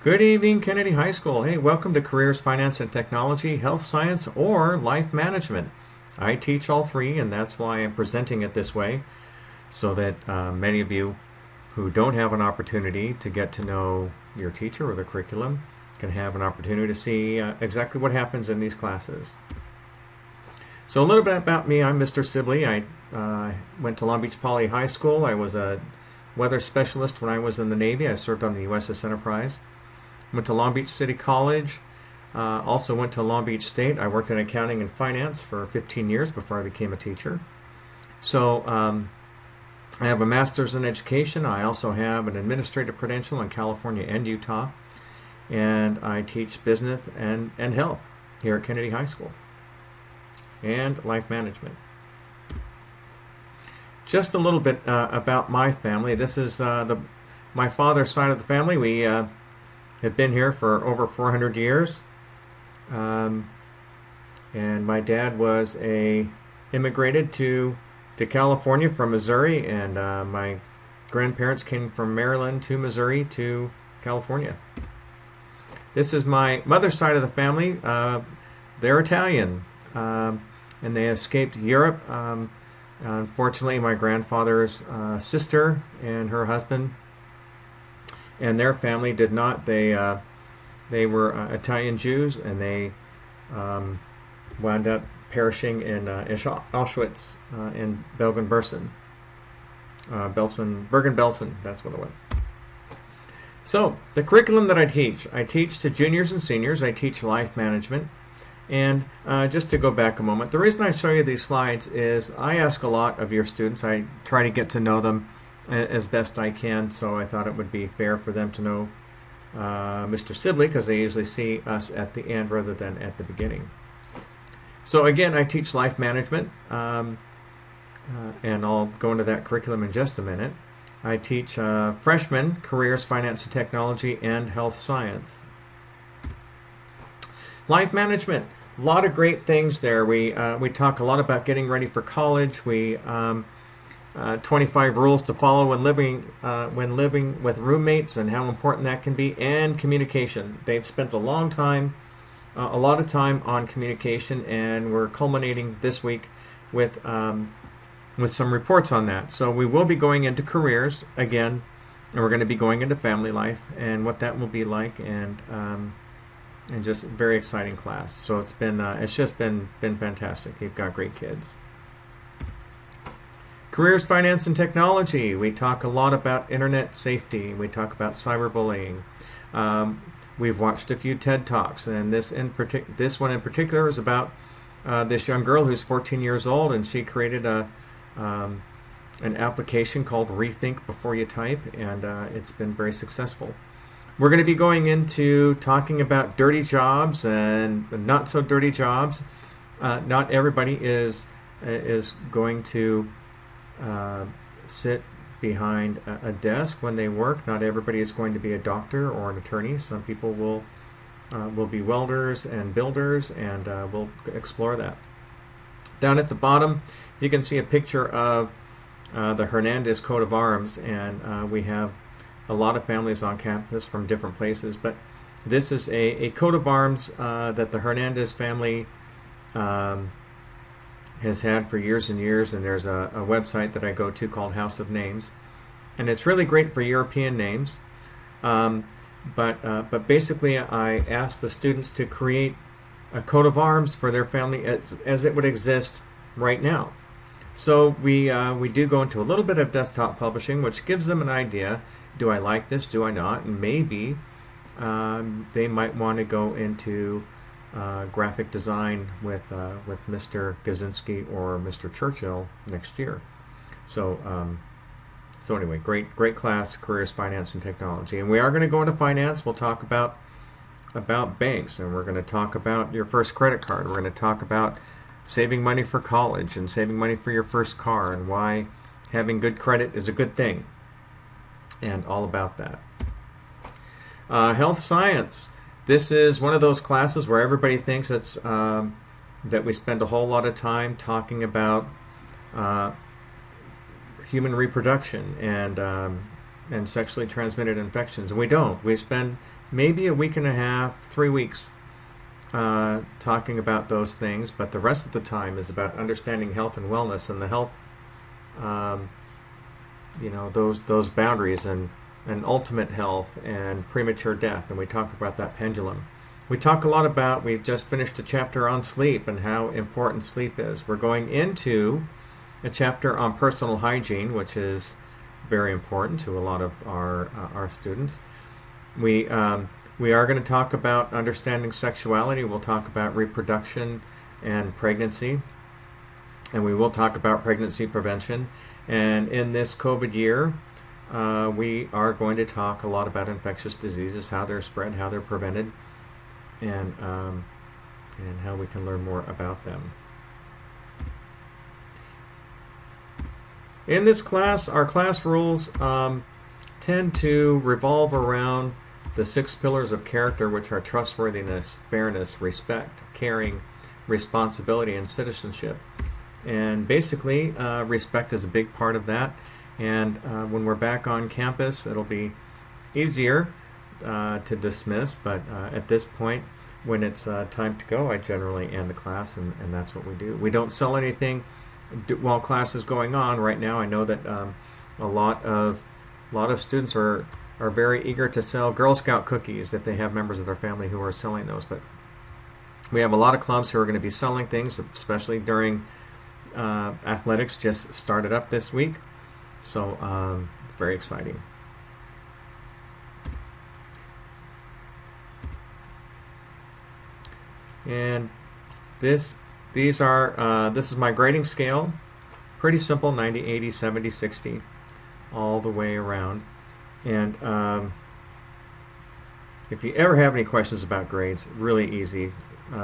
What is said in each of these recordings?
Good evening, Kennedy High School. Hey, welcome to Careers, Finance and Technology, Health Science, or Life Management. I teach all three, and that's why I'm presenting it this way, so that many of you who don't have an opportunity to get to know your teacher or the curriculum can have an opportunity to see exactly what happens in these classes. So a little bit about me. I'm Mr. Sibley. I went to Long Beach Poly High School. I was a weather specialist when I was in the Navy. I served on the USS Enterprise. Went to Long Beach City College. Also went to Long Beach State. I worked in accounting and finance for 15 years before I became a teacher. So I have a master's in education. I also have an administrative credential in California and Utah. And I teach business and health here at Kennedy High School. And life management. Just a little bit about my family. This is my father's side of the family. We have been here for over 400 years. And my dad was immigrated to California from Missouri, and my grandparents came from Maryland to Missouri to California. This is my mother's side of the family. They're Italian, and they escaped Europe. Unfortunately, my grandfather's sister and her husband and their family did not. They were Italian Jews, and they wound up perishing in Auschwitz in Bergen-Belsen. Bergen-Belsen, that's what it was. So, the curriculum that I teach to juniors and seniors. I teach life management. And just to go back a moment, the reason I show you these slides is I ask a lot of your students. I try to get to know them as best I can, so I thought it would be fair for them to know Mr. Sibley, because they usually see us at the end rather than at the beginning. So again, I teach life management, and I'll go into that curriculum in just a minute. I teach freshmen careers, finance and technology, and health science. Life management, a lot of great things there. We talk a lot about getting ready for college. 25 rules to follow when living with roommates and how important that can be, and communication. They've spent a lot of time on communication, and we're culminating this week with some reports on that. So we will be going into careers again, and we're going to be going into family life and what that will be like, and just a very exciting class. So it's just been fantastic. You've got great kids. Careers, finance, and technology. We talk a lot about internet safety. We talk about cyberbullying. We've watched a few TED Talks, and this one in particular is about this young girl who's 14 years old, and she created an application called Rethink Before You Type, and it's been very successful. We're going to be going into talking about dirty jobs and not so dirty jobs. Not everybody is going to sit behind a desk when they work. Not everybody is going to be a doctor or an attorney. Some people will be welders and builders, and we'll explore that. Down at the bottom, you can see a picture of the Hernandez coat of arms, and we have a lot of families on campus from different places, but this is a coat of arms that the Hernandez family has had for years and years, and there's a website that I go to called House of Names, and it's really great for European names. But basically, I asked the students to create a coat of arms for their family as it would exist right now. So we do go into a little bit of desktop publishing, which gives them an idea. Do I like this? Do I not? And maybe they might want to go into graphic design with Mr. Gazinski or Mr. Churchill next year. So anyway, great class, careers, finance, and technology. And we are going to go into finance. We'll talk about banks, and we're going to talk about your first credit card. We're going to talk about saving money for college and saving money for your first car, and why having good credit is a good thing, and all about that. Health science. This is one of those classes where everybody thinks it's that we spend a whole lot of time talking about human reproduction and and sexually transmitted infections. And we don't. We spend maybe a week and a half, 3 weeks talking about those things, but the rest of the time is about understanding health and wellness and the health, those boundaries and ultimate health and premature death. And we talk about that pendulum. We talk a lot about, we've just finished a chapter on sleep and how important sleep is. We're going into a chapter on personal hygiene, which is very important to a lot of our students. We are going to talk about understanding sexuality. We'll talk about reproduction and pregnancy, and we will talk about pregnancy prevention. And in this COVID year, we are going to talk a lot about infectious diseases, how they're spread, how they're prevented, and how we can learn more about them. In this class, our class rules tend to revolve around the 6 pillars of character, which are trustworthiness, fairness, respect, caring, responsibility, and citizenship. And basically, respect is a big part of that. And when we're back on campus, it'll be easier to dismiss. But at this point, when it's time to go, I generally end the class, and that's what we do. We don't sell anything while class is going on. Right now, I know that a lot of students are very eager to sell Girl Scout cookies if they have members of their family who are selling those. But we have a lot of clubs who are going to be selling things, especially during athletics just started up this week. So it's very exciting. And this is my grading scale. Pretty simple, 90, 80, 70, 60, all the way around. And if you ever have any questions about grades, really easy.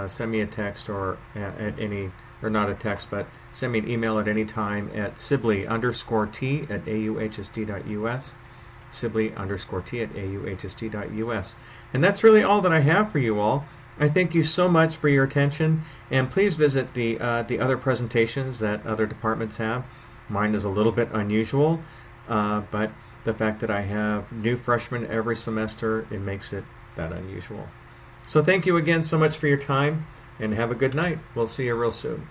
Send me a text or not a text, but send me an email at any time at Sibley_T@auhsd.us. Sibley_T@auhsd.us. And that's really all that I have for you all. I thank you so much for your attention, and please visit the other presentations that other departments have. Mine is a little bit unusual, but the fact that I have new freshmen every semester, it makes it that unusual. So thank you again so much for your time, and have a good night. We'll see you real soon.